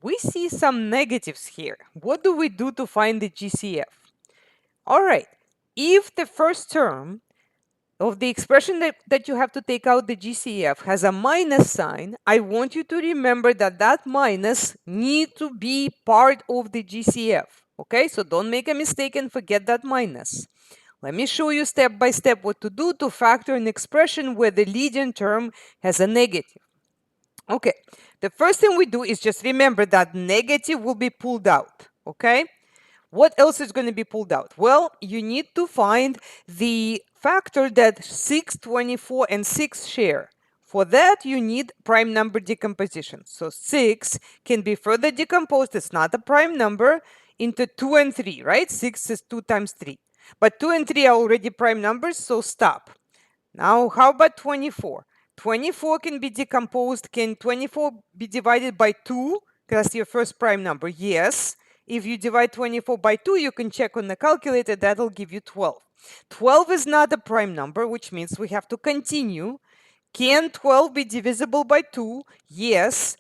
we see some negatives here. What do we do to find the GCF? All right, if the first term of the expression that you have to take out the GCF has a minus sign, I want you to remember that that minus needs to be part of the GCF. Okay, so don't make a mistake and forget that minus. Let me show you step by step what to do to factor an expression where the leading term has a negative. Okay, the first thing we do is just remember that negative will be pulled out. Okay, what else is going to be pulled out? Well, you need to find the factor that 6, 24, and 6 share. For that, you need prime number decomposition. So 6 can be further decomposed, it's not a prime number, into 2 and 3, right? 6 is 2 times 3. But 2 and 3 are already prime numbers, so stop. Now, how about 24? 24 can be decomposed. Can 24 be divided by 2? That's your first prime number. Yes. If you divide 24 by 2, you can check on the calculator. That'll give you 12. 12 is not a prime number, which means we have to continue. Can 12 be divisible by 2? Yes.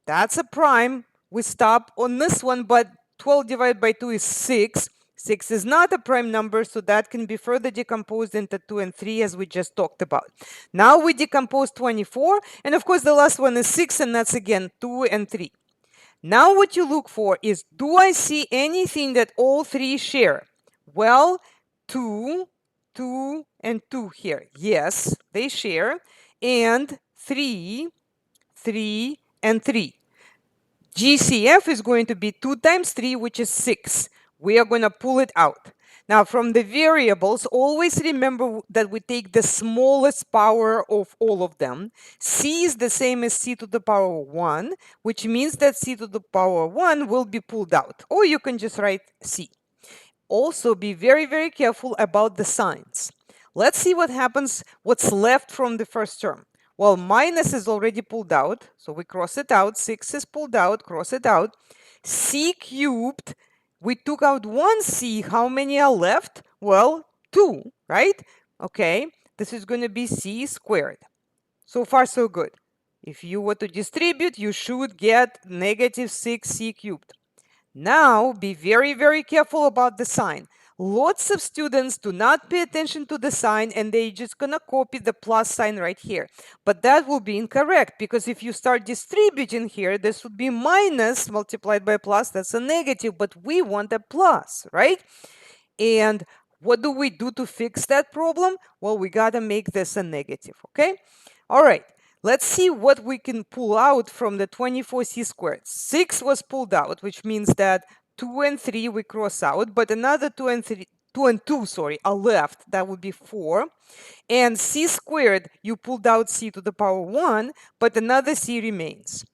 That's a prime. We stop on this one, but 12 divided by 2 is 6. 6 is not a prime number, so that can be further decomposed into 2 and 3, as we just talked about. Now we decompose 24, and of course the last one is 6, and that's again 2 and 3. Now what you look for is, do I see anything that all three share? Well, 2, 2, and 2 here. Yes, they share. And 3, 3, and 3. GCF is going to be 2 times 3, which is 6. We are going to pull it out. Now, from the variables, always remember that we take the smallest power of all of them. C is the same as c to the power 1, which means that c to the power 1 will be pulled out. Or you can just write c. Also, be very, very careful about the signs. Let's see what happens, what's left from the first term. Well, minus is already pulled out, so we cross it out. 6 is pulled out, cross it out. C cubed, we took out one c. How many are left? Well, 2, right? Okay, this is going to be c squared. So far, so good. If you were to distribute, you should get negative 6c cubed. Now, be very, very careful about the sign. Lots of students do not pay attention to the sign and they're just going to copy the plus sign right here. But that will be incorrect, because if you start distributing here, this would be minus multiplied by plus. That's a negative, but we want a plus, right? And what do we do to fix that problem? Well, we got to make this a negative, okay? All right. Let's see what we can pull out from the 24c squared. 6 was pulled out, which means that 2 and 3 we cross out, but another 2 and 2, are left. That would be 4. And c squared, you pulled out c to the power 1, but another c remains.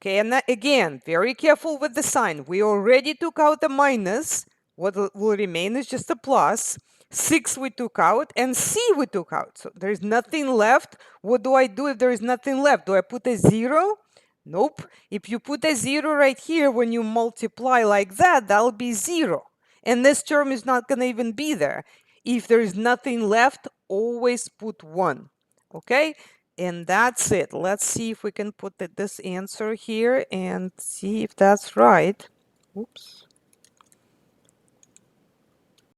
Okay, and again, very careful with the sign. We already took out the minus. What will remain is just a plus. 6 we took out, and c we took out. So there's nothing left. What do I do if there is nothing left? Do I put a 0? Nope. If you put a 0 right here, when you multiply like that, that'll be 0. And this term is not going to even be there. If there is nothing left, always put 1. Okay? And that's it. Let's see if we can put this answer here and see if that's right. Oops.